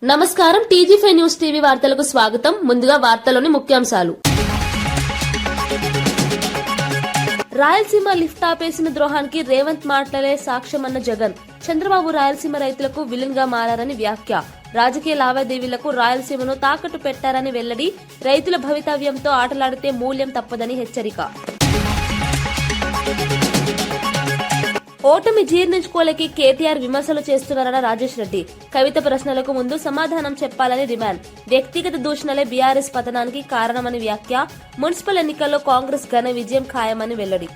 నమస్కారం టీజీ5 news TV వార్తలకు స్వాగతం. ముందుగా వార్తలోని ముఖ్యాంశాలు. రాయలసీమ లిఫ్ట్ ఆపేసిన ద్రోహానికి రేవంత్ మాటలే సాక్ష్యమన్న జగన్. చంద్రబాబు రాయలసీమ రైతులకు విలన్ గా మారారని వ్యాఖ్య. రాజకీయ లావాదేవీలకు రాయలసీమను తాకట్టు పెట్టారని వెల్లడి. రైతుల భవితవ్యంతో ఆటలాడితే మూల్యం తప్పదని హెచ్చరిక. ఓటమి జీర్ణించుకోలేకి కేటీఆర్ విమర్శలు చేస్తున్నారన్న రాజేష్ రెడ్డి. కవిత ప్రశ్నలకు ముందు సమాధానం చెప్పాలని డిమాండ్. వ్యక్తిగత దూషణలే బీఆర్ఎస్ పతనానికి కారణమని వ్యాఖ్య. మున్సిపల్ ఎన్నికల్లో కాంగ్రెస్ ఘన విజయం ఖాయమని వెల్లడి.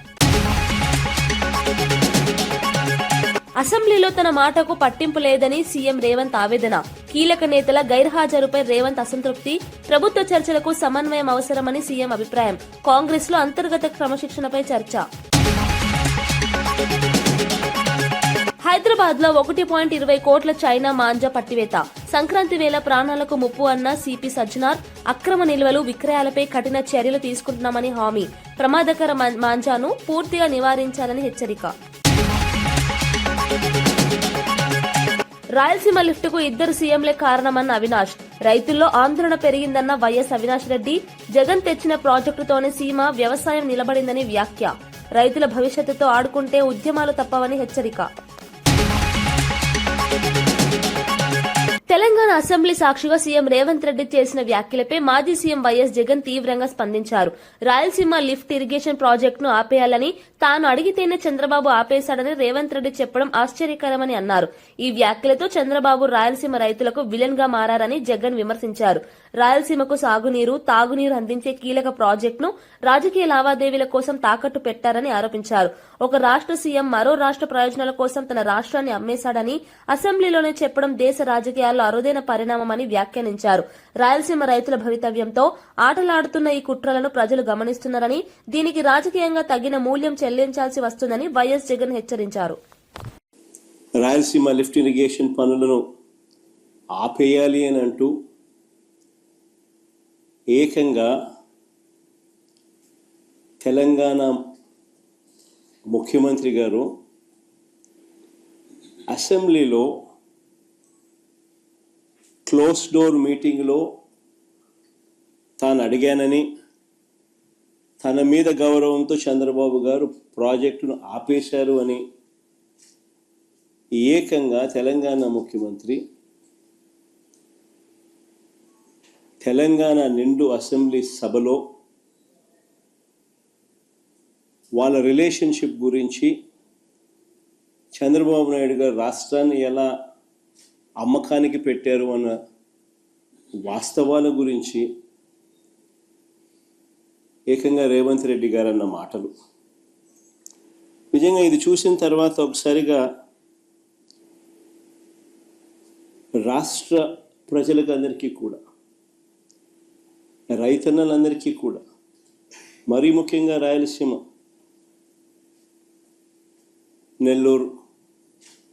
అసెంబ్లీలో తన మాటకు పట్టింపు లేదని సీఎం రేవంత్ ఆవేదన. కీలక నేతల గైర్హాజరుపై రేవంత్ అసంతృప్తి. ప్రభుత్వ చర్చలకు సమన్వయం అవసరమని సీఎం అభిప్రాయం. కాంగ్రెస్ లో అంతర్గత క్రమశిక్షణపై చర్చ. హైదరాబాద్ లో 1.20 కోట్ల చైనా మాంజా పట్టివేత. సంక్రాంతి వేళ ప్రాణాలకు ముప్పు అన్న సిపి సజ్జనార్. అక్రమ నిల్వలు విక్రయాలపై కఠిన చర్యలు తీసుకుంటున్నామని హామీ. ప్రమాదకర మాంజాను పూర్తిగా నివారించాలని హెచ్చరిక. రాయలసీమ లిఫ్ట్ కు ఇద్దరు సీఎంలే కారణమన్న అవినాష్. రైతుల్లో ఆందోళన పెరిగిందన్న వైఎస్ అవినాష్ రెడ్డి. జగన్ తెచ్చిన ప్రాజెక్టుతోనే సీమ వ్యవసాయం నిలబడిందని వ్యాఖ్య. రైతుల భవిష్యత్తుతో ఆడుకుంటే ఉద్యమాలు తప్పవని హెచ్చరిక. తెలంగాణ అసెంబ్లీ సాక్షిగా సీఎం రేవంత్ రెడ్డి చేసిన వ్యాఖ్యలపై మాజీ సీఎం వైఎస్ జగన్ తీవ్రంగా స్పందించారు. రాయలసీమ లిఫ్ట్ ఇరిగేషన్ ప్రాజెక్టును ఆపేయాలని తాను అడిగితేనే చంద్రబాబు ఆపేశాడని రేవంత్ రెడ్డి చెప్పడం ఆశ్చర్యకరమని అన్నారు. ఈ వ్యాఖ్యలతో చంద్రబాబు రాయలసీమ రైతులకు విలన్ గా మారారని జగన్ విమర్శించారు. రాయలసీమకు సాగునీరు, తాగునీరు అందించే కీలక ప్రాజెక్టును రాజకీయ లావాదేవీల కోసం తాకట్టు పెట్టారని ఆరోపించారు. ఒక రాష్ట్ర సీఎం మరో రాష్ట్ర ప్రయోజనాల కోసం తన రాష్ట్రాన్ని అమ్మేశాడని అసెంబ్లీలోనే చెప్పడం దేశ రాజకీయాల్లో అరుదైన పరిణామమని వ్యాఖ్యానించారు. రాయలసీమ రైతుల భవితవ్యంతో ఆటలాడుతున్న ఈ కుట్రలను ప్రజలు గమనిస్తున్నారని, దీనికి రాజకీయంగా తగిన మూల్యం చెల్లించాల్సి వస్తుందని వైఎస్ జగన్ హెచ్చరించారు. రాయలసీమ లిఫ్ట్ ఇరిగేషన్ పనులను ఆపేయాలి అని అంటూ ఏకంగా తెలంగాణ ముఖ్యమంత్రి గారు అసెంబ్లీలో క్లోజ్ డోర్ మీటింగ్లో తాను అడిగానని, తన మీద గౌరవంతో చంద్రబాబు గారు ప్రాజెక్టును ఆపేశారు అని ఏకంగా తెలంగాణ ముఖ్యమంత్రి తెలంగాణ నిండు అసెంబ్లీ సభలో వాళ్ళ రిలేషన్షిప్ గురించి, చంద్రబాబు నాయుడు గారు రాష్ట్రాన్ని ఎలా అమ్మకానికి పెట్టారు అన్న వాస్తవాల గురించి ఏకంగా రేవంత్ రెడ్డి గారు అన్న మాటలు నిజంగా ఇది చూసిన తర్వాత ఒకసారిగా రాష్ట్ర ప్రజలకు అందరికీ కూడా, రైతన్నలందరికీ కూడా, మరీ ముఖ్యంగా రాయలసీమ, నెల్లూరు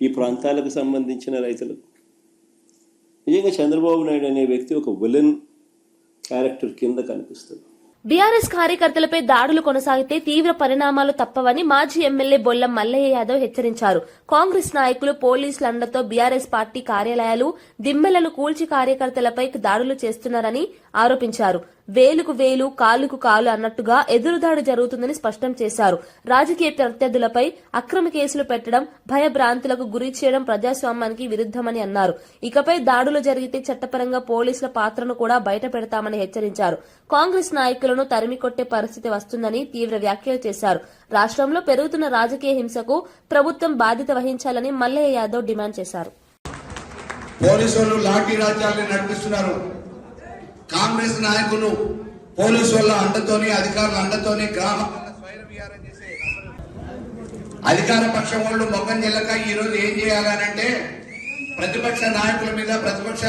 ఈ ప్రాంతాలకు సంబంధించిన రైతులకు నిజంగా చంద్రబాబు నాయుడు అనే వ్యక్తి ఒక విలన్ క్యారెక్టర్ కింద కనిపిస్తుంది. బీఆర్ఎస్ కార్యకర్తలపై దాడులు కొనసాగితే తీవ్ర పరిణామాలు తప్పవని మాజీ ఎమ్మెల్యే బొల్లం మల్లయ్య యాదవ్ హెచ్చరించారు. కాంగ్రెస్ నాయకులు పోలీసుల అండతో బీఆర్ఎస్ పార్టీ కార్యాలయాలు, దిమ్మెలను కూల్చి కార్యకర్తలపై దాడులు చేస్తున్నారని ఆరోపించారు. వేలుకు వేలు, కాలుకు కాలు అన్నట్టుగా ఎదురుదాడి జరుగుతుందని స్పష్టం చేశారు. రాజకీయ ప్రత్యర్థులపై అక్రమ కేసులు పెట్టడం, భయభ్రాంతులకు గురి చేయడం ప్రజాస్వామ్యానికి విరుద్దమని అన్నారు. ఇకపై దాడులు జరిగితే చట్టపరంగా పోలీసుల పాత్రను కూడా బయట పెడతామని హెచ్చరించారు. కాంగ్రెస్ నాయకులను తరిమికొట్టే పరిస్థితి వస్తుందని తీవ్ర వ్యాఖ్యలు చేశారు. రాష్ట్రంలో పెరుగుతున్న రాజకీయ హింసకు ప్రభుత్వం బాధ్యత వహించాలని మల్లయ్య యాదవ్ డిమాండ్ చేశారు. పోలీసులు లాఠీ రాజ్యాన్ని నడిపిస్తున్నారు. కాంగ్రెస్ నాయకులు పోలీసు వాళ్ళ అండతోని, అధికారుల అండతోని గ్రామాలలో స్వైర విహారం చేసే అధికార పక్షం వాళ్ళు మొక్కం చెల్లక ఈ రోజు ఏం చేయాలనంటే ప్రతిపక్ష నాయకుల మీద, ప్రతిపక్ష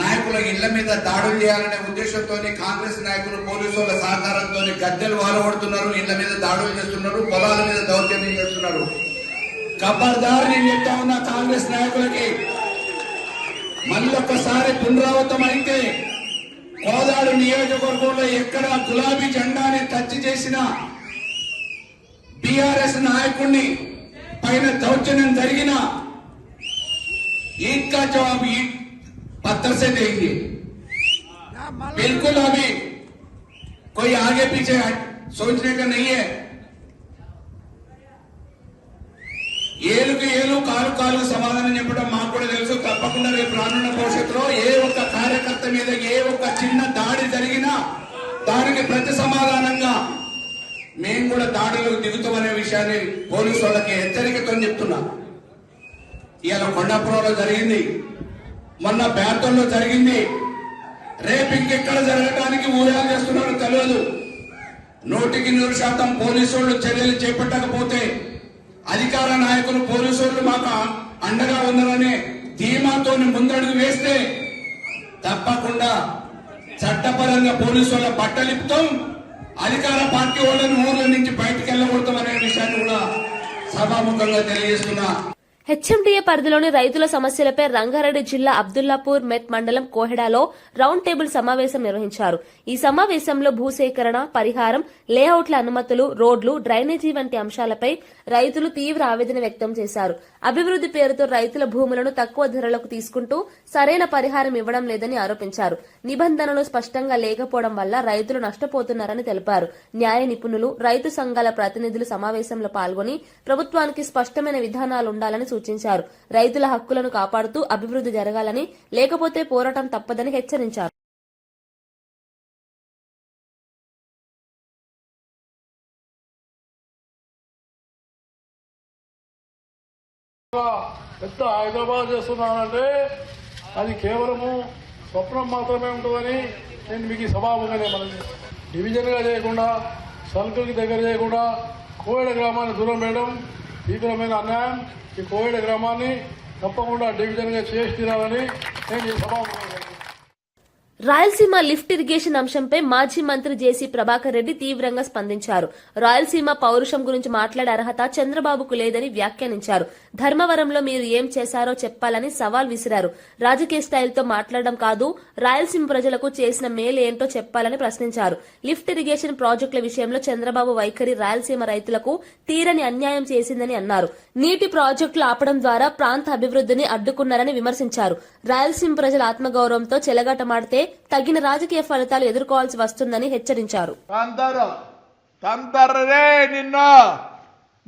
నాయకుల ఇళ్ల మీద దాడులు చేయాలనే ఉద్దేశంతో కాంగ్రెస్ నాయకులు పోలీసు వాళ్ళ సహకారంతో గద్దెలు వాలగొడుతున్నారు, ఇళ్ల మీద దాడులు చేస్తున్నారు, పొలాల మీద దౌర్జన్యం చేస్తున్నారు. ఖబర్దార్ నేను చెప్తా ఉన్న కాంగ్రెస్ నాయకులకి, మళ్ళొక్కసారి పునరావృతం అయితే కోదాడు నియోజకవర్గంలో ఎక్కడ గులాబీ జెండాని టచ్ చేసిన బీఆర్ఎస్ నాయకుడిని పైన దౌర్జన్యం జరిగిన ఈద్ కా జవాబు पत्थर से देंगे। बिल्कुल अभी कोई आगे पीछे सोचने का नहीं है। ఏలుకి ఏలు కాలు కాలు సమాధానం చెప్పడం మాకు కూడా తెలుసు. తప్పకుండా రేపు రానున్న భవిష్యత్తులో ఏ ఒక్క కార్యకర్త మీద ఏ ఒక్క చిన్న దాడి జరిగినా దానికి ప్రతి సమాధానంగా మేము కూడా దాడులకు దిగుతామనే విషయాన్ని పోలీసు వాళ్ళకి హెచ్చరికతో చెప్తున్నా. ఇవాళ కొండాపురంలో జరిగింది, మొన్న బ్యాటంలో జరిగింది, రేపు ఇంకెక్కడ జరగడానికి ఊహలు చేస్తున్నారో తెలియదు. 100% పోలీసు వాళ్ళు చర్యలు చేపట్టకపోతే అధికార నాయకులు పోలీసు వాళ్ళు మాకు అండగా ఉన్నారనే ధీమాతో ముందడుగు వేస్తే తప్పకుండా చట్టపరంగా పోలీసు వాళ్ళ బట్టలిపుతాం, అధికార పార్టీ వాళ్ళని ఊర్ల నుంచి బయటకు వెళ్ళగొడతాం అనే విషయాన్ని కూడా సభాముఖంగా తెలియజేస్తున్నా. హెచ్ఎండిఏ పరిధిలోని రైతుల సమస్యలపై రంగారెడ్డి జిల్లా అబ్దుల్లాపూర్ మెట్ మండలం కోహెడాలో రౌండ్ టేబుల్ సమావేశం నిర్వహించారు. ఈ సమావేశంలో భూసేకరణ, పరిహారం, లేఅవుట్ల అనుమతులు, రోడ్లు, డ్రైనేజీ వంటి అంశాలపై రైతులు తీవ్ర ఆవేదన వ్యక్తం చేశారు. అభివృద్ది పేరుతో రైతుల భూములను తక్కువ ధరలకు తీసుకుంటూ సరైన పరిహారం ఇవ్వడం లేదని ఆరోపించారు. నిబంధనలు స్పష్టంగా లేకపోవడం వల్ల రైతులు నష్టపోతున్నారని తెలిపారు. న్యాయ నిపుణులు, రైతు సంఘాల ప్రతినిధులు సమావేశంలో పాల్గొని ప్రభుత్వానికి స్పష్టమైన విధానాలు ఉండాలని సూచించారు. రైతుల హక్కులను కాపాడుతూ అభివృద్ది జరగాలని, లేకపోతే పోరాటం తప్పదని హెచ్చరించారు. పెద్ద హైదరాబాద్ చేస్తున్నానంటే అది కేవలము స్వప్నం మాత్రమే ఉంటుందని నేను మీకు సభాముఖంగా మనం డివిజన్గా చేయకుండా, సర్కిల్కి దగ్గర చేయకుండా కోయడ గ్రామాన్ని దూరం వేయడం తీవ్రమైన అన్యాయం. ఈ కోయడ గ్రామాన్ని తప్పకుండా డివిజన్గా చేసి తీరాలని నేను ఈ సభాముఖంగా. రాయలసీమ లిఫ్ట్ ఇరిగేషన్ అంశంపై మాజీ మంత్రి జేసీ ప్రభాకర్ రెడ్డి తీవ్రంగా స్పందించారు. రాయలసీమ పౌరుషం గురించి మాట్లాడే అర్హత చంద్రబాబుకు లేదని వ్యాఖ్యానించారు. ధర్మవరంలో మీరు ఏం చేశారో చెప్పాలని సవాల్ విసిరారు. రాజకీయ స్టైల్తో మాట్లాడడం కాదు, రాయలసీమ ప్రజలకు చేసిన మేలు ఏంటో చెప్పాలని ప్రశ్నించారు. లిఫ్ట్ ఇరిగేషన్ ప్రాజెక్టుల విషయంలో చంద్రబాబు వైఖరి రాయలసీమ రైతులకు తీరని అన్యాయం చేసిందని అన్నారు. నీటి ప్రాజెక్టులు ఆపడం ద్వారా ప్రాంత అభివృద్ధిని అడ్డుకున్నారని విమర్శించారు. రాయలసీమ ప్రజల ఆత్మగౌరవంతో చెలగాటమాడితే తగిన రాజకీయ ఫలితాలు ఎదుర్కోవాల్సి వస్తుందని హెచ్చరించారు. నిన్ను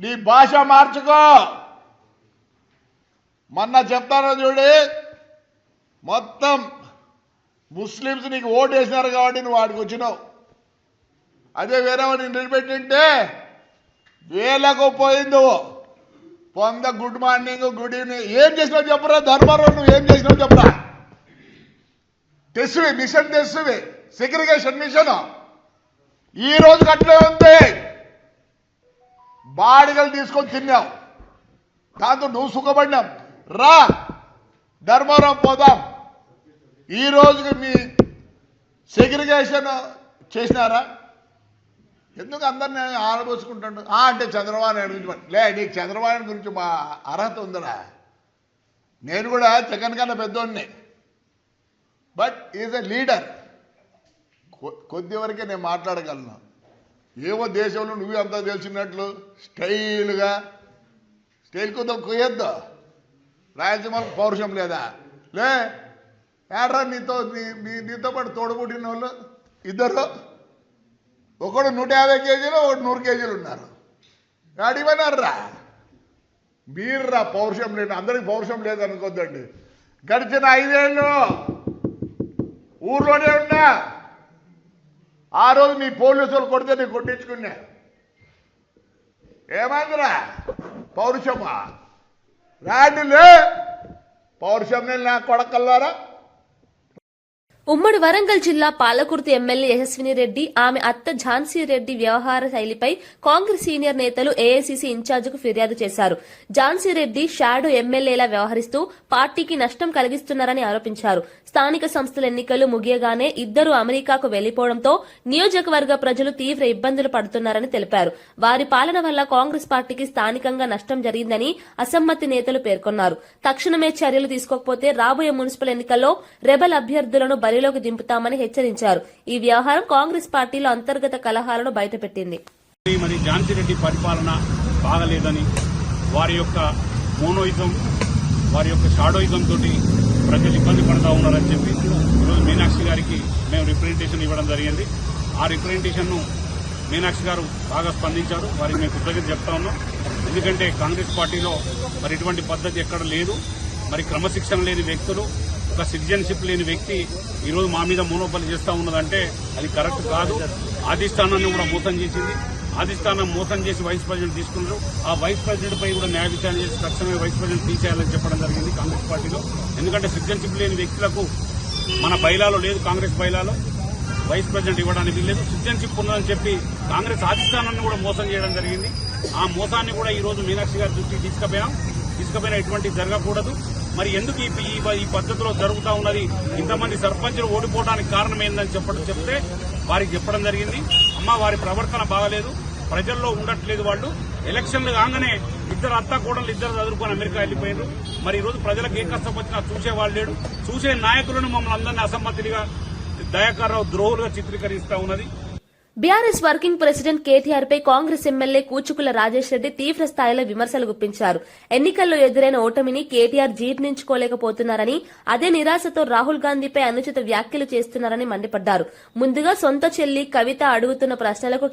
నీ భాష మార్చుకో. మొన్న చెప్తాను చూడు, మొత్తం ముస్లింస్ నీకు ఓటు వేసినారు కాబట్టి నువ్వు వాడికి వచ్చినావు. అదే వేరే వాడిని నిలబెట్టింటే వేలకు పోయింది. పొంద గుడ్ మార్నింగ్, గుడ్ ఈవినింగ్ ఏం చేసినావు చెప్పరా? ధర్మవరం నువ్వు ఏం చేసినావు చెప్పరా? తెస్తువి మిషన్, తెస్తువి సెగ్రిగేషన్ మిషన్ ఈ రోజు అట్లే ఉంది. బాడిగలు తీసుకొని తిన్నావు, దాంతో నువ్వు సుఖపడినావు. రా ధర్మవరం పోదాం. ఈ రోజుకి మీ సెగ్రిగేషన్ చేసినారా? ఎందుకు అందరిని ఆడబోసుకుంటాడు? అంటే చంద్రబాబు నాయుడు గురించి లే, నీకు చంద్రబాబు నాయుడు గురించి మా అర్హత ఉందరా? నేను కూడా జగన్ కన్నా పెద్దోడిని, బట్ ఈజ్ ఎ లీడర్. కొద్ది వరకే నేను మాట్లాడగలను. ఏమో దేశంలో నువ్వే అంతా తెలిసినట్లు స్టైల్గా స్టైల్ కొద్దాం కొయ్యొద్దు. రాయలసీమకు పౌరుషం లేదా? లే ఏడ్రా నీతో పాటు తోడుపుట్టిన వాళ్ళు ఇద్దరు, ఒకడు 150 కేజీలు, ఒకటి 100 కేజీలు ఉన్నారు. అడిగిపోయినారా మీర్రా? పౌరుషం లేదు, అందరికి పౌరుషం లేదనుకోద్దండి. గడిచిన 5 ఏళ్ళు ఊర్లోనే ఉన్నా. ఆ రోజు నీ పోలీసులు కొడితే నీ కొట్టించుకున్నా. ఏమైందిరా? పౌరుషమా? రాండిలే పౌరుషం నా కొడకల్లారా. ఉమ్మడి వరంగల్ జిల్లా పాలకుర్తి ఎమ్మెల్యే యశస్విని రెడ్డి, ఆమె అత్త ఝాన్సీ రెడ్డి వ్యవహార శైలిపై కాంగ్రెస్ సీనియర్ నేతలు ఏఐసీసీ ఇన్ఛార్జికు ఫిర్యాదు చేశారు. ఝాన్సీ రెడ్డి షాడో ఎమ్మెల్యేలా వ్యవహరిస్తూ పార్టీకి నష్టం కలిగిస్తున్నారని ఆరోపించారు. స్థానిక సంస్థల ఎన్నికలు ముగియగానే ఇద్దరు అమెరికాకు వెళ్లిపోవడంతో నియోజకవర్గ ప్రజలు తీవ్ర ఇబ్బందులు పడుతున్నారని తెలిపారు. వారి పాలన వల్ల కాంగ్రెస్ పార్టీకి స్థానికంగా నష్టం జరిగిందని అసమ్మతి నేతలు పేర్కొన్నారు. తక్షణమే చర్యలు తీసుకోకపోతే రాబోయే మున్సిపల్ ఎన్నికల్లో రెబల్ అభ్యర్థులను బరిలోకి దింపుతామని హెచ్చరించారు. ఈ వ్యవహారం కాంగ్రెస్ పార్టీలో అంతర్గత కలహాలను బయటపెట్టింది. మరి ఝాన్సీ రెడ్డి పరిపాలన బాగలేదని, వారి యొక్క మోనోయిజం, వారి యొక్క షాడోయిజం తోటి ప్రజలు ఇబ్బంది పడుతూ ఉన్నారని చెప్పి ఈరోజు మీనాక్షి గారికి మేము రిప్రజెంటేషన్ ఇవ్వడం జరిగింది. ఆ రిప్రజెంటేషన్ను మీనాక్షి గారు బాగా స్పందించారు. వారికి మేము కృతజ్ఞత చెప్తా ఉన్నాం. ఎందుకంటే కాంగ్రెస్ పార్టీలో మరి ఇటువంటి పద్ధతి ఎక్కడ లేదు. మరి క్రమశిక్షణ లేని వ్యక్తులు, ఒక సిటిజన్షిప్ లేని వ్యక్తి ఈరోజు మా మీద మోనోపలి చేస్తూ ఉన్నదంటే అది కరెక్ట్ కాదు. అధిష్టానాన్ని కూడా మోసం చేసింది. అధిష్టానం మోసం చేసి వైస్ ప్రెసిడెంట్ తీసుకున్నారు. ఆ వైస్ ప్రెసిడెంట్ పై కూడా న్యాయ విచారణ చేసి తక్షణమే వైస్ ప్రెసిడెంట్ తీసేయాలని చెప్పడం జరిగింది కాంగ్రెస్ పార్టీలో. ఎందుకంటే సిటిజన్షిప్ లేని వ్యక్తులకు మన బైలాలో లేదు, కాంగ్రెస్ బైలాలో వైస్ ప్రెసిడెంట్ ఇవ్వడానికి లేదు. సిటిజన్షిప్ ఉన్నదని చెప్పి కాంగ్రెస్ అధిష్టానాన్ని కూడా మోసం చేయడం జరిగింది. ఆ మోసాన్ని కూడా ఈ రోజు మీనాక్షి గారి దృష్టికి తీసుకుపోయినా ఎటువంటి జరగకూడదు. మరి ఎందుకు ఈ పద్ధతిలో జరుగుతూ ఉన్నది, ఇంతమంది సర్పంచులు ఓడిపోవడానికి కారణం ఏందని చెప్తే వారికి చెప్పడం జరిగింది. అమ్మ, వారి ప్రవర్తన బాగలేదు, ప్రజల్లో ఉండట్లేదు. వాళ్ళు ఎలక్షన్లు కాగానే ఇద్దరు అత్తాకోడలు చదువుకొని అమెరికా వెళ్లిపోయారు. మరి ఈ రోజు ప్రజలకు ఏ కష్టం వచ్చినా చూసేవాళ్ళు లేడు. చూసే నాయకులను మమ్మల్ని అందరినీ అసమ్మతిగా, దయాకర్రావు ద్రోహులుగా చిత్రీకరిస్తా ఉన్నది. బీఆర్ఎస్ వర్కింగ్ ప్రెసిడెంట్ కేటీఆర్ పై కాంగ్రెస్ ఎమ్మెల్యే కూచుకుల రాజేష్ రెడ్డి తీవ్ర స్థాయిలో విమర్శలు గుప్పించారు. ఎన్నికల్లో ఎదురైన ఓటమిని కేటీఆర్ జీర్ణించుకోలేకపోతున్నారని, అదే నిరాశతో రాహుల్ గాంధీపై అనుచిత వ్యాఖ్యలు చేస్తున్నారని మండిపడ్డారు. ముందుగా సొంత చెల్లి కవిత అడుగుతున్న ప్రశ్నలకు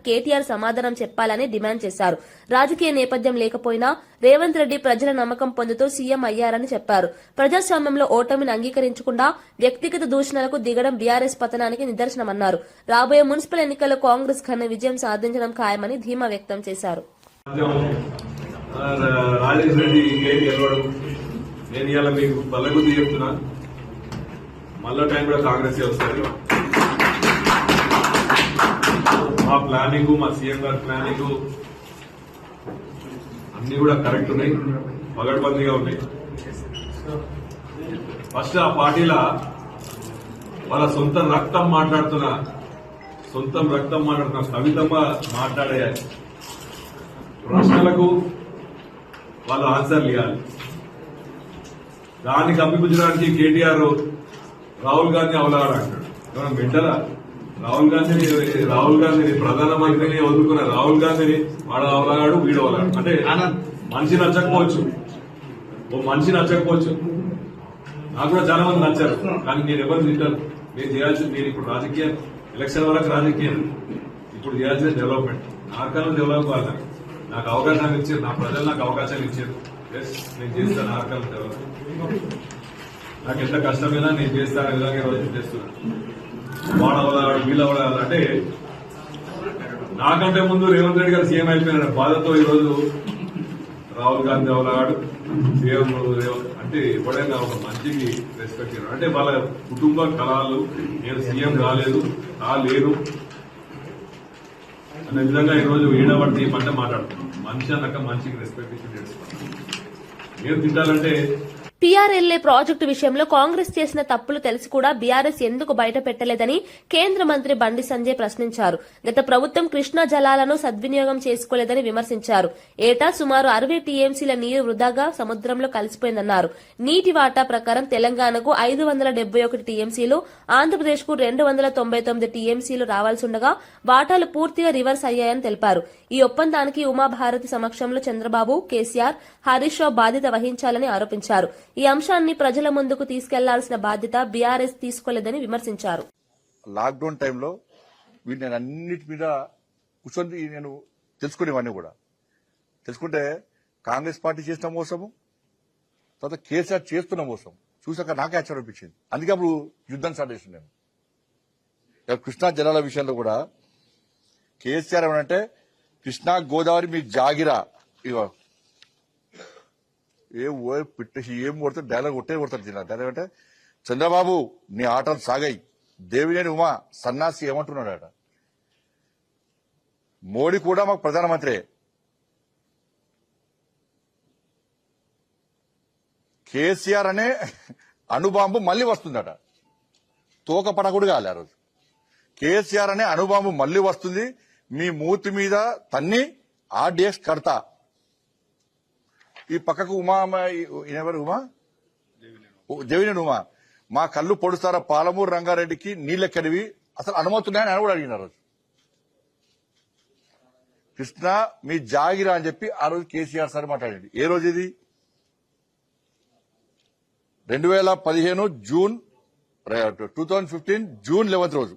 కేటీఆర్ సమాధానం చెప్పాలని డిమాండ్ చేశారు. రాజకీయ నేపథ్యం లేకపోయినా రేవంత్ రెడ్డి ప్రజల నమ్మకం పొందుతూ సీఎం అయ్యారని చెప్పారు. ప్రజాస్వామ్యంలో ఓటమిని అంగీకరించకుండా వ్యక్తిగత దూషణలకు దిగడం బీఆర్ఎస్ పతనానికి నిదర్శనమన్నారు. రాబోయే మున్సిపల్ ఎన్నికల్లో కాంగ్రెస్ ఘన విజయం సాధించడం ఖాయమని ధీమా వ్యక్తం చేశారు. రాజేష్ రెడ్డి ఇంకేం గెలవడం, నేను ఇవాళ మీకు బల్లగుద్ది చెప్తున్నా, మళ్ళా టైం కూడా కాంగ్రెస్ వస్తుంది. మా ప్లానింగ్, మా సీఎం గారి ప్లానింగ్ అన్ని కూడా కరెక్ట్ ఉన్నాయి, పగడ్బందీగా ఉన్నాయి. ఫస్ట్ ఆ పార్టీల వాళ్ళ సొంత రక్తం మాట్లాడుతున్న కవితమ్మ మాట్లాడే ప్రశ్నలకు వాళ్ళు ఆన్సర్లు ఇవ్వాలి. దాన్ని కప్పిపుచ్చడానికి కేటీఆర్ రాహుల్ గాంధీ అవలాడు అంటాడు. మనం వింటారా? రాహుల్ గాంధీని ప్రధానమంత్రిని వదులుకున్న రాహుల్ గాంధీని వాడు అవలాగాడు, వీడు అవలాడు. అంటే మనిషి నచ్చకపోవచ్చు, నాకు కూడా చాలా మంది నచ్చారు, కానీ నేను ఎవరు తింటాను. నేను ఇప్పుడు రాజకీయం, ఎలక్షన్ వరకు రాజకీయం, ఇప్పుడు చేయాల్సిన డెవలప్మెంట్. నార్కల్లో డెవలప్ కావాలి. నాకు అవకాశాలు ఇచ్చారు, నా ప్రజలు నాకు అవకాశాలు ఇచ్చారు. నేను చేస్తాను నార్కల్ డెవలప్మెంట్. నాకు ఎంత కష్టమైనా నేను చేస్తాను, ఇలాగే రోజు చేస్తున్నాను. వాడవలాడు, వీళ్ళవడాలి అంటే నాకంటే ముందు రేవంత్ రెడ్డి గారు సీఎం అయిపోయిన బాధతో ఈరోజు రాహుల్ గాంధీ అవలాడు సీఎం అంటే ఎప్పుడైనా ఒక మంచికి రెస్పెక్ట్ ఇవ్వడం అంటే వాళ్ళ కుటుంబ కళలు, నేను సీఎం కాలేదు అనే విధంగా ఈరోజు ఈడబడి పంట మాట్లాడుతున్నాం. మనిషి అన్నాక మనిషికి రెస్పెక్ట్ ఇచ్చి నేర్చుకుంటాం. ఏం తింటాలంటే పీఆర్ఎల్ఏ ప్రాజెక్టు విషయంలో కాంగ్రెస్ చేసిన తప్పులు తెలిసి కూడా బీఆర్ఎస్ ఎందుకు బయట పెట్టలేదని కేంద్ర మంత్రి బండి సంజయ్ ప్రశ్నించారు. గత ప్రభుత్వం కృష్ణా జలాలను సద్వినియోగం చేసుకోలేదని విమర్శించారు. ఏటా సుమారు 60 టీఎంసీల నీరు వృధాగా సముద్రంలో కలిసిపోయిందన్నారు. నీటి వాటా ప్రకారం తెలంగాణకు 571 టీఎంసీలు, ఆంధ్రప్రదేశ్ కు 299 టీఎంసీలు రావాల్సిండగా వాటాలు పూర్తిగా రివర్స్ అయ్యాయని తెలిపారు. ఈ ఒప్పందానికి ఉమాభారతి సమక్షంలో చంద్రబాబు, కేసీఆర్, హరీష్ రావు బాధ్యత వహించాలని ఆరోపించారు. ఈ అంశాన్ని ప్రజల ముందుకు తీసుకెళ్లాల్సిన బాధ్యత బీఆర్ఎస్ తీసుకోలేదని విమర్శించారు. లాక్డౌన్ టైంలో వీటిని అన్నిటి మీద కూర్చొని నేను తెలుసుకునేవాడిని కూడా. తెలుసుకుంటే కాంగ్రెస్ పార్టీ చేసిన మోసము, తర్వాత కేసీఆర్ చేస్తున్న మోసం చూసాక నాకే ఆశ్చర్యం అనిపించింది. అందుకే అప్పుడు యుద్ధం స్టార్ట్ చేసింది నేను. కృష్ణా జలాల విషయంలో కూడా కేసీఆర్ ఏమంటే కృష్ణా గోదావరి మీ జాగిరా, ఇగో ఏం కొడతాడు డైలాగ్ కొడతాడు. డైలాగ్ అంటే చంద్రబాబు నీ ఆటలు సాగాయి, దేవినేని ఉమా సన్నాసి ఏమంటున్నాడట. మోడీ కూడా మాకు ప్రధానమంత్రి, కేసీఆర్ అనే అణుబాంబు మళ్లీ వస్తుందట. తోకపడకుడు కాలే ఆ రోజు. కేసీఆర్ అనే అణుబాంబు మళ్లీ వస్తుంది, మీ మూతి మీద తన్ని ఆర్డీఎక్స్ కడతా. ఈ పక్కకు ఉమా, ఎవరు ఉమా, దేవినేని ఉమా, మా కళ్ళు పొడుస్తారా పాలమూరు రంగారెడ్డికి నీళ్ళెక్కడివి అసలు అనుమతున్నాయని ఆయన కూడా అడిగిన రోజు. కృష్ణ మీ జాగిరా అని చెప్పి ఆ రోజు కేసీఆర్ సార్ మాట్లాడండి. ఏ రోజు ఇది? 2015 జూన్ 2015 జూన్ 11 రోజు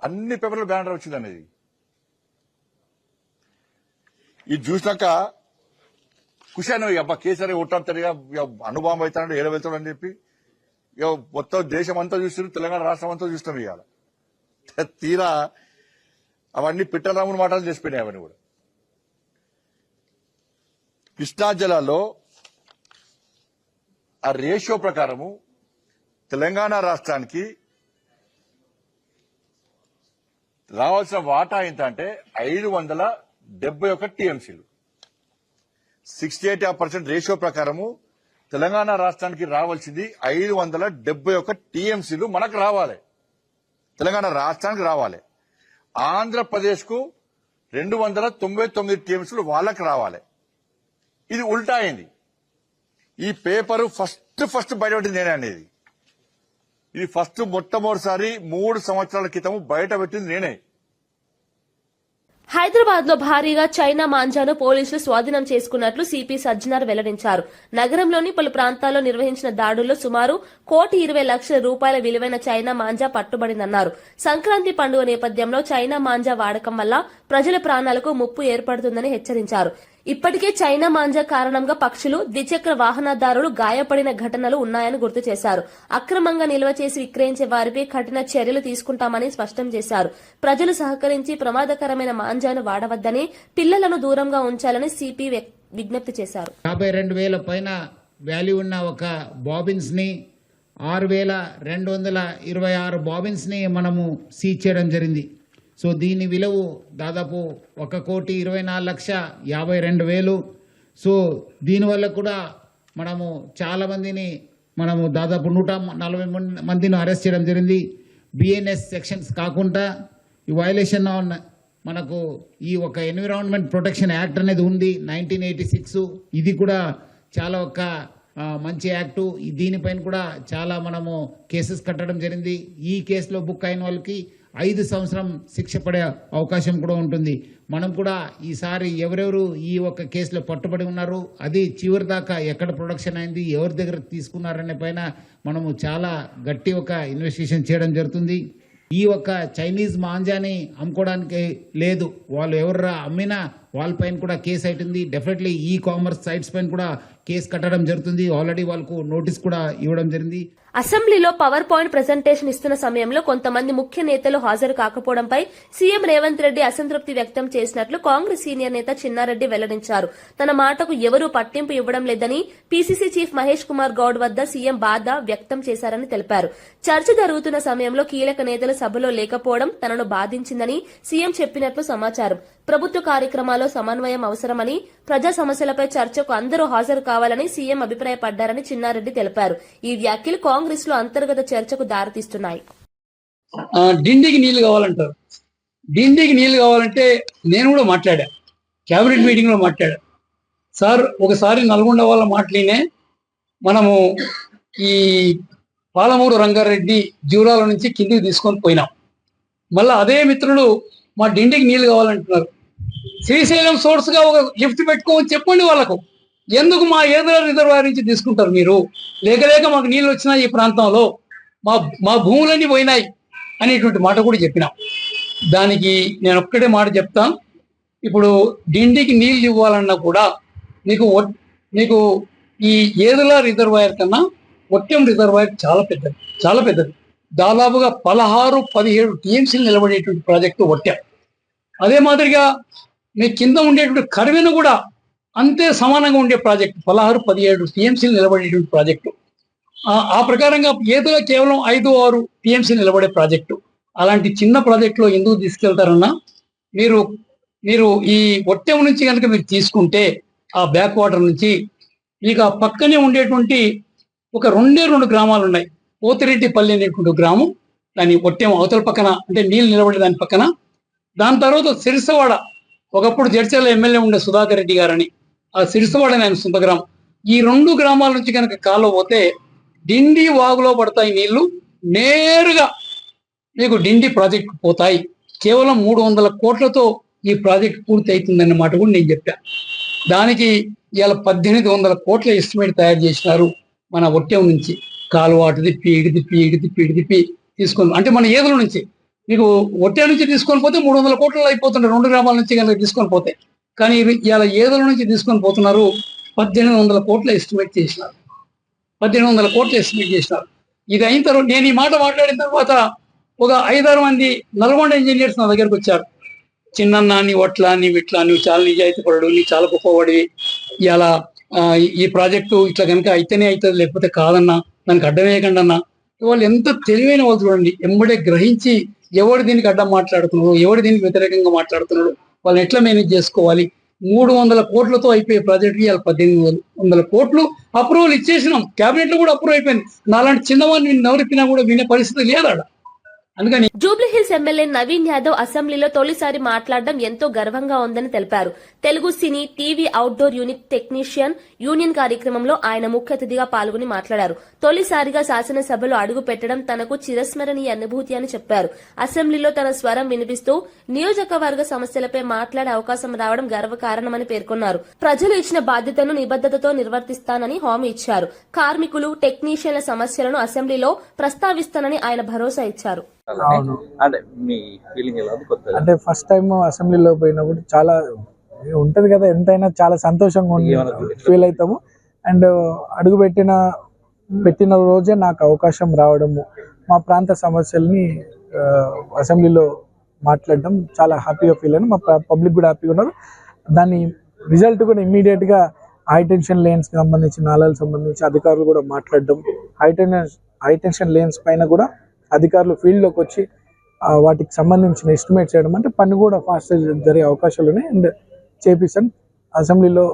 అన్ని పేపర్లు బ్యానర్ వచ్చింది అనేది. ఇది చూసినాక ఖుషాను అబ్బా కేసీఆర్ కొట్టాడుతాడుగా అనుభవం అవుతాడు ఏడ వెళ్తాడు అని చెప్పి ఇక మొత్తం దేశం అంతా చూస్తున్నారు, తెలంగాణ రాష్ట్రం అంతా చూస్తాం. ఇవాళ తీరా అవన్నీ పిట్టరాముని మాటలు చేసిపోయినాయి. అవన్నీ కూడా కృష్ణా జిల్లాలో ఆ రేషియో ప్రకారము తెలంగాణ రాష్ట్రానికి రావాల్సిన వాటా ఎంత అంటే 571 టీఎంసీలు. 68% రేషియో ప్రకారము తెలంగాణ రాష్ట్రానికి రావాల్సింది 571 టీఎంసీలు మనకు రావాలి, తెలంగాణ రాష్ట్రానికి రావాలి. ఆంధ్రప్రదేశ్ కు 299 టీఎంసీలు వాళ్ళకి రావాలి. ఇది ఉల్టా అయింది. ఈ పేపరు ఫస్ట్ బయటపెట్టింది నేనే అనేది. ఇది మొట్టమొదటిసారి 3 సంవత్సరాల క్రితం బయట పెట్టింది నేనే. హైదరాబాద్ లో భారీగా చైనా మాంజాను పోలీసులు స్వాధీనం చేసుకున్నట్లు సిపి సజ్జనార్ వెల్లడించారు. నగరంలోని పలు ప్రాంతాల్లో నిర్వహించిన దాడుల్లో సుమారు 1,20,00,000 రూపాయల విలువైన చైనా మాంజా పట్టుబడిందన్నారు. సంక్రాంతి పండుగ నేపథ్యంలో చైనా మాంజా వాడకం వల్ల ప్రజల ప్రాణాలకు ముప్పు ఏర్పడుతుందని హెచ్చరించారు. ఇప్పటికే చైనా మాంజా కారణంగా పక్షులు, ద్విచక్ర వాహనదారులు గాయపడిన ఘటనలు ఉన్నాయని గుర్తు చేశారు. అక్రమంగా నిల్వ చేసి విక్రయించే వారిపై కఠిన చర్యలు తీసుకుంటామని స్పష్టం చేశారు. ప్రజలు సహకరించి ప్రమాదకరమైన మాంజాను వాడవద్దని, పిల్లలను దూరంగా ఉంచాలని సిపి విజ్ఞప్తి చేశారు. 52,000 పైన వాల్యూ ఉన్న ఒక బాబిన్స్ ని 6,226 బాబిన్స్ ని మనము సీజ్ చేయడం జరిగింది. సో దీని విలువ దాదాపు 1,24,52,000. సో దీనివల్ల కూడా మనము చాలా మందిని దాదాపు 140 మందిని అరెస్ట్ చేయడం జరిగింది. బిఎన్ఎస్ సెక్షన్స్ కాకుండా ఈ వైలేషన్ ఆన్ మనకు ఈ ఒక ఎన్విరాన్మెంట్ ప్రొటెక్షన్ యాక్ట్ అనేది ఉంది 1986. ఇది కూడా చాలా ఒక మంచి యాక్టు. దీనిపైన కూడా చాలా మనము కేసెస్ కట్టడం జరిగింది. ఈ కేసులో బుక్ అయిన వాళ్ళకి 5 సంవత్సరం శిక్ష పడే అవకాశం కూడా ఉంటుంది. మనం కూడా ఈసారి ఎవరెవరు ఈ ఒక్క కేసులో పట్టుబడి ఉన్నారు, అది చివరి దాకా ఎక్కడ ప్రొడక్షన్ అయింది, ఎవరి దగ్గర తీసుకున్నారనే పైన మనము చాలా గట్టి ఒక ఇన్వెస్టిగేషన్ చేయడం జరుగుతుంది. ఈ ఒక్క చైనీస్ మాంజాని అమ్ముకోవడానికి లేదు, వాళ్ళు ఎవరు అమ్మినా వాళ్ళపైన కూడా కేసు అవుతుంది. డెఫినెట్లీ ఈ కామర్స్ సైట్స్ పైన కూడా కేసు కట్టడం జరుగుతుంది. ఆల్రెడీ వాళ్ళకు నోటీస్ కూడా ఇవ్వడం జరిగింది. అసెంబ్లీలో పవర్ పాయింట్ ప్రెజెంటేషన్ ఇస్తున్న సమయంలో కొంతమంది ముఖ్య నేతలు హాజరు కాకపోవడంపై సీఎం రేవంత్ రెడ్డి అసంతృప్తి వ్యక్తం చేసినట్లు కాంగ్రెస్ సీనియర్ నేత చిన్నారెడ్డి వెల్లడించారు. తన మాటకు ఎవరూ పట్టింపు ఇవ్వడం లేదని పీసీసీ చీఫ్ మహేష్ కుమార్ గౌడ్ వద్ద సీఎం బాధ వ్యక్తం చేశారని తెలిపారు. చర్చ జరుగుతున్న సమయంలో కీలక నేతలు సభలో లేకపోవడం తనను బాధించిందని సీఎం చెప్పినట్లు సమాచారం. ప్రభుత్వ కార్యక్రమాల్లో సమన్వయం అవసరమని, ప్రజా సమస్యలపై చర్చకు అందరూ హాజరు కావాలని సీఎం అభిప్రాయపడ్డారని చిన్నారెడ్డి తెలిపారు. ఈ వ్యాఖ్యలు కాంగ్రెస్ లో అంతర్గత చర్చకు దారితీస్తున్నాయి. డిండికి నీళ్లు కావాలంటారు. డిండికి నీళ్లు కావాలంటే నేను కూడా మాట్లాడా, కేబినెట్ మీటింగ్ లో మాట్లాడా. సార్ ఒకసారి నల్గొండ వాళ్ళ మాటలినే మనము ఈ పాలమూరు రంగారెడ్డి జూరాల నుంచి కిందికి తీసుకొని పోయినాం. మళ్ళీ అదే మిత్రులు మా డిండికి నీళ్లు కావాలంటున్నారు. శ్రీశైలం సోర్స్ గా ఒక లిఫ్ట్ పెట్టుకోమని చెప్పండి వాళ్ళకు. ఎందుకు మా ఏదో రిజర్వాయర్ నుంచి తీసుకుంటారు మీరు? లేక మాకు నీళ్ళు వచ్చినా ఈ ప్రాంతంలో మా భూములన్నీ పోయినాయి అనేటువంటి మాట కూడా చెప్పినాం. దానికి నేను ఒక్కటే మాట చెప్తాను. ఇప్పుడు డిండికి నీళ్ళు ఇవ్వాలన్నా కూడా మీకు ఈ ఏదుల రిజర్వాయర్ కన్నా ఒట్టెం రిజర్వాయర్ చాలా పెద్దది. దాదాపుగా 16-17 టీఎంసీలు నిలబడేటువంటి ప్రాజెక్టు ఒట్టెం. అదే మాదిరిగా మీ కింద ఉండేటువంటి కరివెను కూడా అంతే సమానంగా ఉండే ప్రాజెక్టు 16-17 టీఎంసీలు నిలబడేటువంటి ప్రాజెక్టు. ఆ ప్రకారంగా ఏదో కేవలం 5-6 టీఎంసీ నిలబడే ప్రాజెక్టు. అలాంటి చిన్న ప్రాజెక్టులో ఎందుకు తీసుకెళ్తారన్నా, మీరు ఈ ఒట్టెం నుంచి కనుక మీరు తీసుకుంటే ఆ బ్యాక్ వాటర్ నుంచి మీకు ఆ పక్కనే ఉండేటువంటి ఒక 2 గ్రామాలు ఉన్నాయి. పోతిరెడ్డిపల్లి అనేటువంటి గ్రామం, దాని ఒట్టెం అవతల పక్కన, అంటే నీళ్ళు నిలబడే దాని పక్కన. దాని తర్వాత సిరిసవాడ, ఒకప్పుడు జడ్చర్ల ఎమ్మెల్యే ఉండే సుధాకర్ రెడ్డి గారని, ఆ సిరిసవాడ ఆయన సొంత గ్రామం. ఈ 2 గ్రామాల నుంచి కనుక కాలువ పోతే డిండి వాగులో పడతాయి నీళ్లు, నేరుగా మీకు డిండి ప్రాజెక్టు పోతాయి. కేవలం 300 కోట్లతో ఈ ప్రాజెక్ట్ పూర్తి అవుతుందన్నమాట కూడా నేను చెప్పా. దానికి ఇవాళ 1,800 కోట్ల ఎస్టిమేట్ తయారు చేసినారు. మన ఒట్టెం నుంచి కాలువ అటు తిప్పి ఇటు తిప్పి ఇటు తిప్పి ఇటు తిప్పి తీసుకొని, అంటే మన ఏదుల నుంచి మీకు ఒట్టె నుంచి తీసుకొని పోతే 300 కోట్లు అయిపోతుంటారు 2 గ్రామాల నుంచి కనుక తీసుకొని పోతే. కానీ ఇలా ఏదుల నుంచి తీసుకొని పోతున్నారు 1800 కోట్ల ఎస్టిమేట్ చేసినారు. 1800 కోట్లు ఎస్టిమేట్ చేసినారు. ఇది అయిన తర్వాత నేను ఈ మాట మాట్లాడిన తర్వాత ఒక 5-6 మంది నల్గొండ ఇంజనీర్స్ నా దగ్గరకు వచ్చారు. చిన్న నీ ఒట్లా నీ విట్లా నువ్వు చాలా నిజాయితీ పడు, నీ చాలా గొప్పవాడివి, ఇలా ఈ ప్రాజెక్టు ఇట్లా కనుక అయితేనే అవుతుంది లేకపోతే కాదన్నా, దానికి అడ్డమేయకండి అన్నా. వాళ్ళు ఎంత తెలివైన వాళ్ళు చూడండి, ఎంబడే గ్రహించి ఎవడు దీనికి అడ్డం మాట్లాడుతున్నాడు, ఎవడు దీనికి వ్యతిరేకంగా మాట్లాడుతున్నాడు, వాళ్ళని ఎట్లా మేనేజ్ చేసుకోవాలి. 300 కోట్లతో అయిపోయే ప్రాజెక్ట్కి ఇవాళ 1800 కోట్లు అప్రూవల్ ఇచ్చేసినాం. క్యాబినెట్ లో కూడా అప్రూవ్ అయిపోయింది. నాలాంటి చిన్నవాడిని నవరిపినా కూడా వినే పరిస్థితి లేదా. అందుకని జూబ్లీహిల్స్ ఎమ్మెల్యే నవీన్ యాదవ్ అసెంబ్లీలో తొలిసారి మాట్లాడడం ఎంతో గర్వంగా ఉందని తెలిపారు. తెలుగు సినీ TV outdoor unit technician union కార్యక్రమంలో ఆయన ముఖ్య అతిథిగా పాల్గొని మాట్లాడారు. తొలిసారిగా శాసనసభలో అడుగు పెట్టడం తనకు చిరస్మరణీయ అనుభూతి అని చెప్పారు. అసెంబ్లీలో తన స్వరం వినిపిస్తూ నియోజకవర్గ సమస్యలపై మాట్లాడే అవకాశం రావడం గర్వకారణమని పేర్కొన్నారు. ప్రజలు ఇచ్చిన బాధ్యతను నిబద్దతతో నిర్వర్తిస్తానని హామీ ఇచ్చారు. కార్మికులు, టెక్నీషియన్ల సమస్యలను అసెంబ్లీలో ప్రస్తావిస్తానని ఆయన భరోసా ఇచ్చారు. అవును, అంటే మీ ఫీలింగ్ ఎలా ఉంది? కొత్తగా అంటే ఫస్ట్ టైం అసెంబ్లీలో పోయినప్పుడు చాలా ఉంటది కదా, ఎంతైనా చాలా సంతోషంగా ఫీల్ అవుతాము. అండ్ అడుగు పెట్టిన రోజే నాకు అవకాశం రావడము, మా ప్రాంత సమస్యల్ని అసెంబ్లీలో మాట్లాడడం చాలా హ్యాపీగా ఫీల్ అయ్యాను. మా పబ్లిక్ కూడా హ్యాపీగా ఉన్నారు. దాని రిజల్ట్ కూడా ఇమ్మీడియట్ గా హై టెన్షన్ లేన్స్ కి సంబంధించి, నాళాలకు సంబంధించి అధికారులు కూడా మాట్లాడడం, హై టెన్షన్ లేన్స్ పైన కూడా అధికారులు ఫీల్డ్లోకి వచ్చి వాటికి సంబంధించిన ఎస్టిమేట్ చేయడం, అంటే పని కూడా ఫాస్ట్ జరిగే అవకాశాలు ఉన్నాయి. అండ్ చేపిస్తాను. అసెంబ్లీలో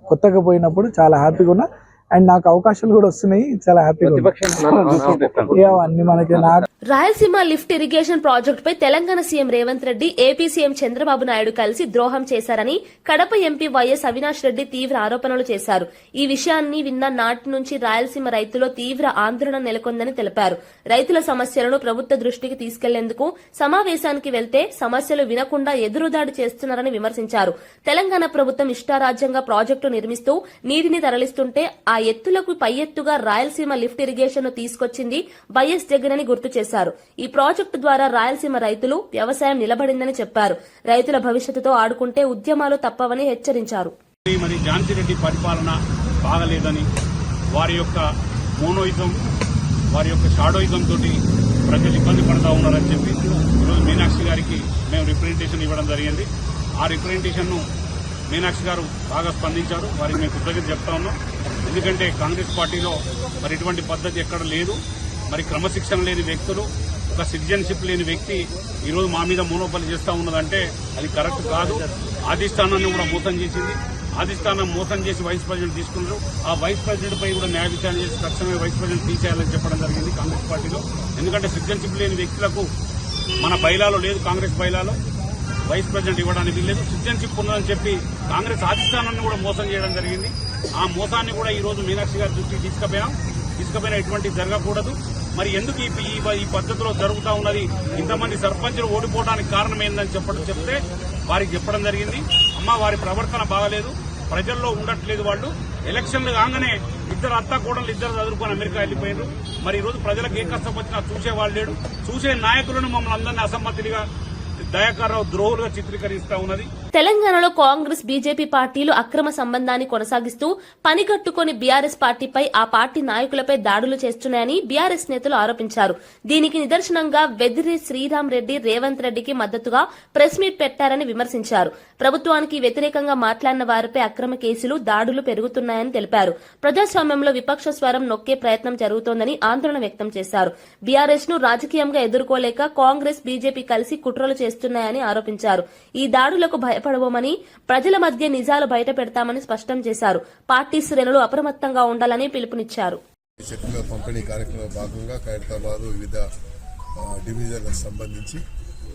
కొత్తగా పోయినప్పుడు చాలా హ్యాపీగా ఉన్నా. అండ్ నాకు అవకాశాలు కూడా వస్తున్నాయి, చాలా హ్యాపీగా అన్ని మనకి. రాయలసీమ లిఫ్ట్ ఇరిగేషన్ ప్రాజెక్టుపై Telangana CM Revanth Reddy, AP CM Chandrababu Naidu కలిసి ద్రోహం చేశారని కడప ఎంపీ వైఎస్ అవినాష్ రెడ్డి తీవ్ర ఆరోపణలు చేశారు. ఈ విషయాన్ని విన్న నాటి నుంచి రాయలసీమ రైతుల్లో తీవ్ర ఆందోళన నెలకొందని తెలిపారు. రైతుల సమస్యలను ప్రభుత్వ దృష్టికి తీసుకెళ్లేందుకు సమావేశానికి వెళ్తే సమస్యలు వినకుండా ఎదురుదాడి చేస్తున్నారని విమర్శించారు. తెలంగాణ ప్రభుత్వం ఇష్టారాజ్యంగా ప్రాజెక్టు నిర్మిస్తూ నీటిని తరలిస్తుంటే ఆ ఎత్తులకు పై ఎత్తుగా రాయలసీమ లిఫ్ట్ ఇరిగేషన్ ను తీసుకొచ్చింది వైఎస్ జగన్ అని గుర్తు చేశారు. ఈ ప్రాజెక్టు ద్వారా రాయలసీమ రైతులు, వ్యవసాయం నిలబడిందని చెప్పారు. రైతుల భవిష్యత్తుతో ఆడుకుంటే ఉద్యమాలు తప్పవని హెచ్చరించారు. మరి ఝాన్సీ రెడ్డి పరిపాలన బాగలేదని, వారి యొక్క మోనోయిజం, వారి యొక్క షాడోయిజం తోటి ప్రజలు ఇబ్బంది పడతా ఉన్నారని చెప్పి ఈరోజు మీనాక్షి గారికి మేము రిప్రజెంటేషన్ ఇవ్వడం జరిగింది. ఆ రిప్రజెంటేషన్ ను మీనాక్షి గారు బాగా స్పందించారు. వారికి మేము కృతజ్ఞత చెప్తా ఉన్నాం. ఎందుకంటే కాంగ్రెస్ పార్టీలో మరి ఇటువంటి పద్ధతి ఎక్కడ లేదు. మరి క్రమశిక్షణ లేని వ్యక్తులు, ఒక సిటిజన్షిప్ లేని వ్యక్తి ఈరోజు మా మీద మోనోపలి చేస్తా ఉన్నదంటే అది కరెక్ట్ కాదు. అధిష్టానాన్ని కూడా మోసం చేసింది. అధిష్టానం మోసం చేసి వైస్ ప్రెసిడెంట్ తీసుకున్నారు. ఆ వైస్ ప్రెసిడెంట్ పై కూడా న్యాయ విచారణ చేసి తక్షణమే వైస్ ప్రెసిడెంట్ తీసేయాలని చెప్పడం జరిగింది కాంగ్రెస్ పార్టీలో. ఎందుకంటే సిటిజన్షిప్ లేని వ్యక్తులకు మన బైలాలో లేదు, కాంగ్రెస్ బైలాలో వైస్ ప్రెసిడెంట్ ఇవ్వడానికి వీల్లేదు. సిటిజన్షిప్ ఉన్నదని చెప్పి కాంగ్రెస్ అధిష్టానాన్ని కూడా మోసం చేయడం జరిగింది. ఆ మోసాన్ని కూడా ఈ రోజు మీనాక్షి గారి దృష్టికి తీసుకుపోయినా ఎటువంటి జరగకూడదు. మరి ఎందుకు ఈ పద్ధతిలో జరుగుతూ ఉన్నది, ఇంతమంది సర్పంచులు ఓడిపోవడానికి కారణం ఏందని చెప్తే వారికి చెప్పడం జరిగింది. అమ్మ, వారి ప్రవర్తన బాగలేదు, ప్రజల్లో ఉండట్లేదు. వాళ్ళు ఎలక్షన్లు కాగానే ఇద్దరు అత్త కోడలు ఇద్దరు చదువుకొని అమెరికా వెళ్లిపోయారు. మరి ఈ రోజు ప్రజలకు ఏ కష్టం వచ్చినా చూసేవాళ్ళు లేడు. చూసే నాయకులను మమ్మల్ని అందరినీ అసమ్మతిగా, దయాకర్రావు ద్రోహులుగా చిత్రీకరిస్తా ఉన్నది. తెలంగాణలో కాంగ్రెస్, బీజేపీ పార్టీలు అక్రమ సంబంధాన్ని కొనసాగిస్తూ పనిగట్టుకుని బీఆర్ఎస్ పార్టీపై, ఆ పార్టీ నాయకులపై దాడులు చేస్తున్నాయని బీఆర్ఎస్ నేతలు ఆరోపించారు. దీనికి నిదర్శనంగా వెదిరి శ్రీరామ్ రెడ్డి రేవంత్ రెడ్డికి మద్దతుగా ప్రెస్ మీట్ పెట్టారని విమర్శించారు. ప్రభుత్వానికి వ్యతిరేకంగా మాట్లాడిన వారిపై అక్రమ కేసులు, దాడులు పెరుగుతున్నాయని తెలిపారు. ప్రజాస్వామ్యంలో విపక్ష స్వరం నొక్కే ప్రయత్నం జరుగుతోందని ఆందోళన వ్యక్తం చేశారు. బీఆర్ఎస్ ను రాజకీయంగా ఎదుర్కోలేక కాంగ్రెస్, బీజేపీ కలిసి కుట్రలు చేస్తున్నాయని ఆరోపించారు. ఈ దాడులకు భయపడబోమని, ప్రజల మధ్య నిజాలు బయట పెడతామని స్పష్టం చేశారు. పార్టీ శ్రేణులు అప్రమత్తంగా ఉండాలని పిలుపునిచ్చారు. చెట్ల పంపిణీ కార్యక్రమంలో భాగంగా ఖైరతాబాద్ వివిధ డివిజన్లకు సంబంధించి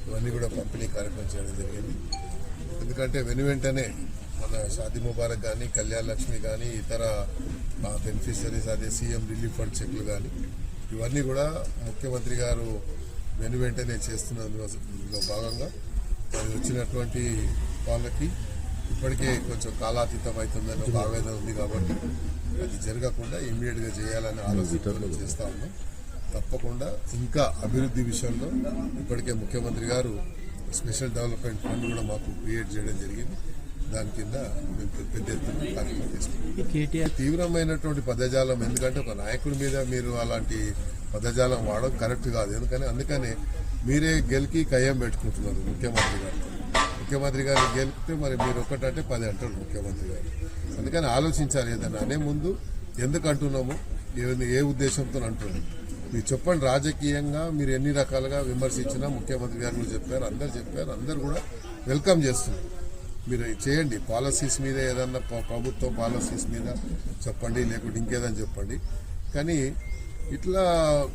ఇవన్నీ కూడా పంపిణీ కార్యక్రమం చేయడం జరిగింది. ఎందుకంటే వెనువెంటనే మన షాదీ ముబారక్ కానీ, కళ్యాణ లక్ష్మి కానీ, ఇతర బెనిఫిషరీస్, అదే సీఎం రిలీఫ్ ఫండ్ చెక్లు కానీ, ఇవన్నీ కూడా ముఖ్యమంత్రి గారు వెనువెంటనే చేస్తున్నందులో భాగంగా మరి వచ్చినటువంటి వాళ్ళకి ఇప్పటికే కొంచెం కాలాతీతం అవుతుందని ఒక ఆవేదన ఉంది కాబట్టి అది జరగకుండా ఇమ్మీడియట్గా చేయాలని ఆలోచన చేస్తా ఉన్నాం. తప్పకుండా ఇంకా అభివృద్ధి విషయంలో ఇప్పటికే ముఖ్యమంత్రి గారు స్పెషల్ డెవలప్మెంట్ ఫండ్ కూడా మాకు క్రియేట్ చేయడం జరిగింది. దాని కింద మేము పెద్ద ఎత్తున కార్యక్రమం చేస్తాం. తీవ్రమైనటువంటి పదజాలం, ఎందుకంటే ఒక నాయకుడి మీద మీరు అలాంటి పదజాలం వాడడం కరెక్ట్ కాదు. అందుకనే మీరే గెలికి కయ్యం పెట్టుకుంటున్నారు ముఖ్యమంత్రి గారు గెలిపితే మరి మీరు ఒక్కటంటే 10 అంటారు ముఖ్యమంత్రి గారు. అందుకని ఆలోచించాలి, ఏదైనా అనే ముందు ఎందుకు అంటున్నాము, ఏ ఉద్దేశంతో అంటున్నాము మీరు చెప్పండి. రాజకీయంగా మీరు ఎన్ని రకాలుగా విమర్శించినా ముఖ్యమంత్రి గారు కూడా చెప్పారు, అందరు కూడా వెల్కమ్ చేస్తున్నారు. మీరు చేయండి, పాలసీస్ మీద ఏదన్నా ప్రభుత్వం పాలసీస్ మీద చెప్పండి, లేకుంటే ఇంకేదని చెప్పండి. కానీ ఇట్లా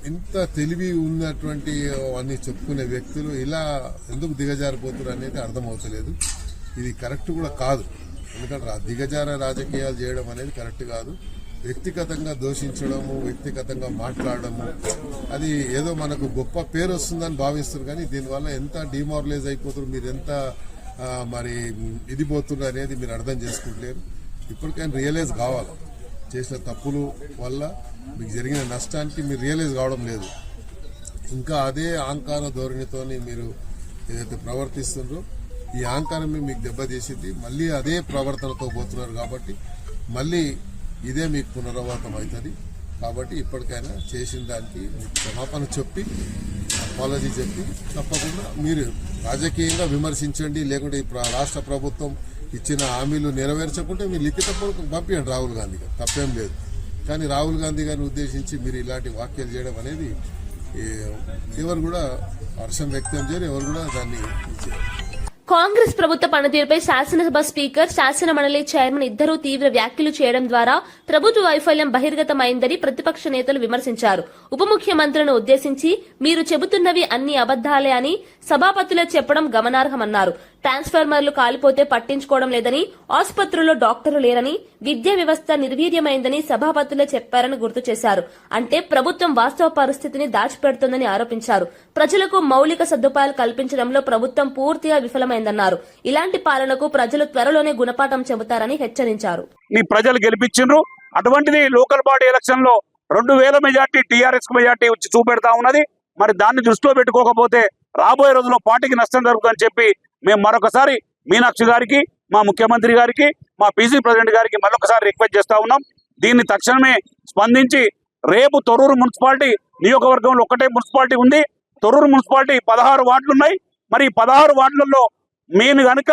ఇంత తెలివి ఉన్నటువంటి అన్ని చెప్పుకునే వ్యక్తులు ఇలా ఎందుకు దిగజారిపోతున్నారు అనేది అర్థమవుతలేదు. ఇది కరెక్ట్ కూడా కాదు. ఎందుకంటే దిగజార రాజకీయాలు చేయడం అనేది కరెక్ట్ కాదు. వ్యక్తిగతంగా దూషించడము, వ్యక్తిగతంగా మాట్లాడము, అది ఏదో మనకు గొప్ప పేరు వస్తుందని భావిస్తారు. కానీ దీనివల్ల ఎంత డిమారలైజ్ అయిపోతారు, మీరు ఎంత మరి ఇది పోతున్నారు అనేది మీరు అర్థం చేసుకుంటలేరు. ఇప్పటికైనా రియలైజ్ కావాలి, చేసిన తప్పులు వల్ల మీకు జరిగిన నష్టానికి మీరు రియలైజ్ కావడం లేదు. ఇంకా అదే అహంకార ధోరణితోని మీరు ఏదైతే ప్రవర్తిస్తుండ్రో ఈ అహంకారమే మీకు దెబ్బతీసింది. మళ్ళీ అదే ప్రవర్తనతో పోతున్నారు కాబట్టి మళ్ళీ ఇదే మీకు పునరావృతం అవుతుంది. కాబట్టి ఇప్పటికైనా చేసిన దానికి క్షమాపణ చెప్పి అపాలజీ చెప్పి తప్పకుండా మీరు రాజకీయంగా విమర్శించండి. లేకుంటే రాష్ట్ర ప్రభుత్వం ఇచ్చిన హామీలు నెరవేర్చకుంటే మీరు లిఖితపూర్వకం పంపించండి రాహుల్ గాంధీ గారు, తప్పేం లేదు. కానీ రాహుల్ గాంధీ గారిని ఉద్దేశించి మీరు ఇలాంటి వ్యాఖ్యలు చేయడం అనేది ఎవరు కూడా హర్షం వ్యక్తం చేయరు, ఎవరు కూడా దాన్ని కాంగ్రెస్ ప్రభుత్వ పనితీరుపై శాసనసభ స్పీకర్, శాసన మండలి చైర్మన్ ఇద్దరూ తీవ్ర వ్యాఖ్యలు చేయడం ద్వారా ప్రభుత్వ వైఫల్యం బహిర్గతమైందని ప్రతిపక్ష నేతలు విమర్శించారు. ఉప ముఖ్యమంత్రులను ఉద్దేశించి మీరు చెబుతున్నవి అన్ని అబద్దాలే అని సభాపతులు చెప్పడం గమనార్హమన్నారు. ట్రాన్స్ఫార్మర్లు కాలిపోతే పట్టించుకోవడం లేదని, ఆసుపత్రుల్లో డాక్టర్లు లేరని, విద్యా వ్యవస్థ నిర్వీర్యమైందని సభాపతులే చెప్పారని గుర్తు చేశారు. అంటే ప్రభుత్వం వాస్తవ పరిస్థితిని దాచిపెడుతోందని ఆరోపించారు. ప్రజలకు మౌలిక సదుపాయాలు కల్పించడంలో ప్రభుత్వం పూర్తిగా విఫలమైందన్నారు. ఇలాంటి పాలనకు ప్రజలు త్వరలోనే గుణపాఠం చెబుతారని హెచ్చరించారు. ప్రజలు గెలిపించారు. అటువంటిది లోకల్ బాడీ ఎలక్షన్ లో 2000 మెజార్టీ టీఆర్ఎస్ మెజార్టీ వచ్చి చూపెడతా ఉన్నది. మరి దాన్ని దృష్టిలో పెట్టుకోకపోతే రాబోయే రోజుల్లో పార్టీకి నష్టం జరుగుతుందని చెప్పి మేము మరొకసారి మీనాక్షి గారికి, మా ముఖ్యమంత్రి గారికి, మా పీసీ ప్రెసిడెంట్ గారికి మరొకసారి రిక్వెస్ట్ చేస్తా ఉన్నాం. దీన్ని తక్షణమే స్పందించి రేపు తొర్రూరు మున్సిపాలిటీ నియోజకవర్గంలో ఒకటే మున్సిపాలిటీ ఉంది. తొర్రూరు మున్సిపాలిటీ 16 వార్డులు ఉన్నాయి. మరి 16 వార్డులలో మేము గనుక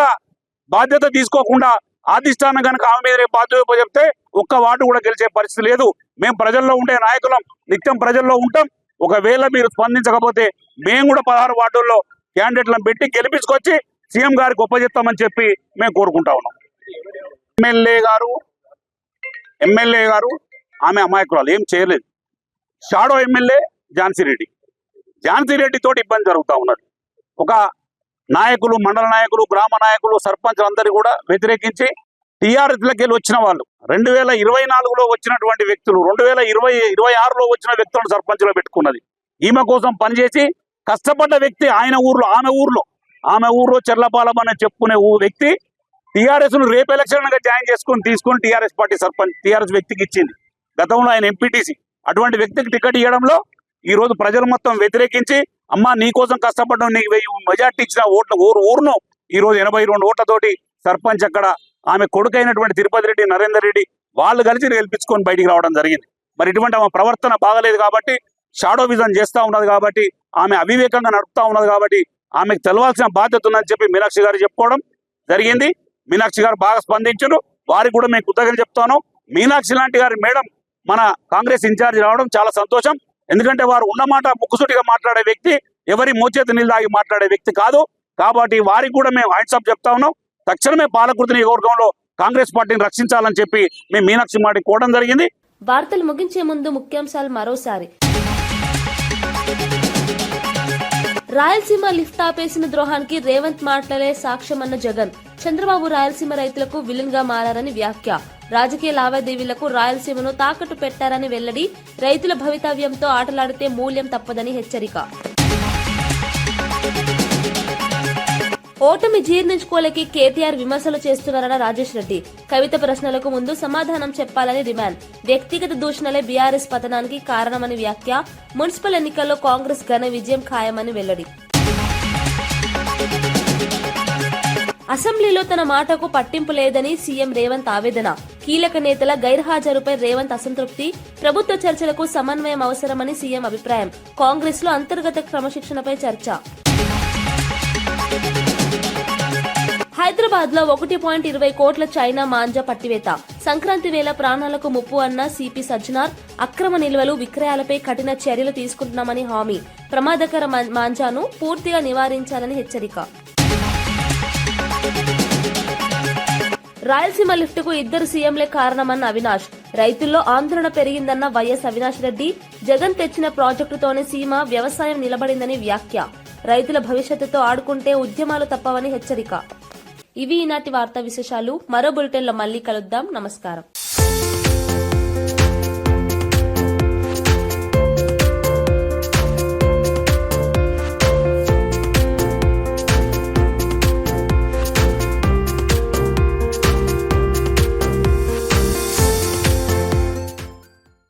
బాధ్యత తీసుకోకుండా అధిష్టానం కనుక ఆమె మీద బాధ్యత చెప్తే ఒక్క వార్డు కూడా గెలిచే పరిస్థితి లేదు. మేము ప్రజల్లో ఉండే నాయకులం, నిత్యం ప్రజల్లో ఉంటాం. ఒకవేళ మీరు స్పందించకపోతే మేము కూడా 16 వార్డుల్లో క్యాండిడేట్లను పెట్టి గెలిపించుకొచ్చి సీఎం గారికి ఒప్పజెప్తామని చెప్పి మేము కోరుకుంటా ఉన్నాం. ఎమ్మెల్యే గారు ఆమె అమాయకురాలు, ఏం చేయలేదు. షాడో ఎమ్మెల్యే ఝాన్సీ రెడ్డి తోటి ఇబ్బంది జరుగుతూ ఉన్నది. ఒక నాయకులు, మండల నాయకులు, గ్రామ నాయకులు, సర్పంచ్ అందరూ కూడా వ్యతిరేకించి టీఆర్ఎస్లకి వెళ్ళి వచ్చిన వాళ్ళు 2024లో వచ్చినటువంటి వ్యక్తులు 2026లో వచ్చిన వ్యక్తులను సర్పంచ్లో పెట్టుకున్నది. ఈమె కోసం పనిచేసి కష్టపడ్డ వ్యక్తి ఆమె ఊర్లో చెర్లపాలెం అని చెప్పుకునే వ్యక్తి టీఆర్ఎస్ ను రేపు ఎలక్షన్ గా జాయిన్ తీసుకొని టీఆర్ఎస్ పార్టీ సర్పంచ్ టీఆర్ఎస్ వ్యక్తికి ఇచ్చింది. గతంలో ఆయన ఎంపీటీసీ. అటువంటి వ్యక్తికి టికెట్ ఇవ్వడంలో ఈ రోజు ప్రజలు మొత్తం వ్యతిరేకించి, అమ్మా నీకోసం కష్టపడ్డం, నీకు 1000 మెజార్టీ ఇచ్చిన ఊరును ఈ రోజు 82 ఓట్లతోటి సర్పంచ్ అక్కడ ఆమె కొడుకైనటువంటి తిరుపతి రెడ్డి, నరేందర్ రెడ్డి వాళ్ళు కలిసి గెలిపించుకొని బయటికి రావడం జరిగింది. మరి ఇటువంటి ఆమె ప్రవర్తన బాగలేదు కాబట్టి, షాడో విజన్ చేస్తూ ఉన్నది కాబట్టి, ఆమె అవివేకంగా నడుపుతా ఉన్నది కాబట్టి ఆమెకు తెలవాల్సిన బాధ్యత ఉందని చెప్పి మీనాక్షి గారు చెప్పుకోవడం జరిగింది. మీనాక్షి గారు బాగా స్పందించారు. వారికి కూడా మేము కృతజ్ఞతలు చెప్తాను. మీనాక్షి లాంటి గారి మేడం మన కాంగ్రెస్ ఇన్ఛార్జ్ రావడం చాలా సంతోషం. ఎందుకంటే వారు ఉన్నమాట ముక్కుసూటిగా మాట్లాడే వ్యక్తి, ఎవరి మోచేతి నీళ్ళు తాగి మాట్లాడే వ్యక్తి కాదు. కాబట్టి వారికి కూడా మేము హ్యాండ్సప్ చెప్తా ఉన్నాం. తక్షణమే పాలకుర్తి నియోజకవర్గంలో కాంగ్రెస్ పార్టీని రక్షించాలని చెప్పి మేము మీనాక్షి మాటి కోవడం జరిగింది. వార్తలు ముగించే ముందు ముఖ్యాంశాలు మరోసారి. రాయలసీమ లిఫ్ట్ ఆపేసిన ద్రోహానికి రేవంత్ మాటలే సాక్ష్యమన్న జగన్. చంద్రబాబు రాయలసీమ రైతులకు విలన్ గా మారారని వ్యాఖ్య. రాజకీయ లావాదేవీలకు రాయలసీమను తాకట్టు పెట్టారని వెల్లడి. రైతుల భవితవ్యంతో ఆటలాడితే మూల్యం తప్పదని హెచ్చరిక. ఓటమి జీర్ణించుకోలేకి కేటీఆర్ విమర్శలు చేస్తున్నారన్న రాజేష్ రెడ్డి. కవిత ప్రశ్నలకు ముందు సమాధానం చెప్పాలని డిమాండ్. వ్యక్తిగత దూషణలే బీఆర్ఎస్ పతనానికి కారణమని వ్యాఖ్య. మున్సిపల్ ఎన్నికల్లో కాంగ్రెస్ ఘన విజయం ఖాయమని వెల్లడి. అసెంబ్లీలో తన మాటకు పట్టింపు లేదని సీఎం రేవంత్ ఆవేదన. కీలక నేతల గైర్హాజరుపై రేవంత్ అసంతృప్తి. ప్రభుత్వ చర్చలకు సమన్వయం అవసరమని సీఎం అభిప్రాయం. కాంగ్రెస్ లో అంతర్గత క్రమశిక్షణపై చర్చ. హైదరాబాద్ లో 1.20 కోట్ల చైనా మాంజా పట్టివేత. సంక్రాంతి వేళ ప్రాణాలకు ముప్పు అన్న సిపి సజ్జనార్. అక్రమ నిల్వలు విక్రయాలపై కఠిన చర్యలు తీసుకుంటున్నామని హామీ. ప్రమాదకర మాంజాను పూర్తిగా నివారించాలని హెచ్చరిక. రాయలసీమ లిఫ్ట్ కు 2 సీఎంలే కారణమన్న అవినాష్. రైతుల్లో ఆందోళన పెరిగిందన్న వైఎస్ అవినాష్ రెడ్డి. జగన్ తెచ్చిన ప్రాజెక్టుతోనే సీమ వ్యవసాయం నిలబడిందని వ్యాఖ్య. రైతుల భవిష్యత్తుతో ఆడుకుంటే ఉద్యమాలు తప్పవని హెచ్చరిక. ఇవి ఈనాటి వార్తా విశేషాలు. మరో బులెటిన్లో మళ్ళీ కలుద్దాం. నమస్కారం.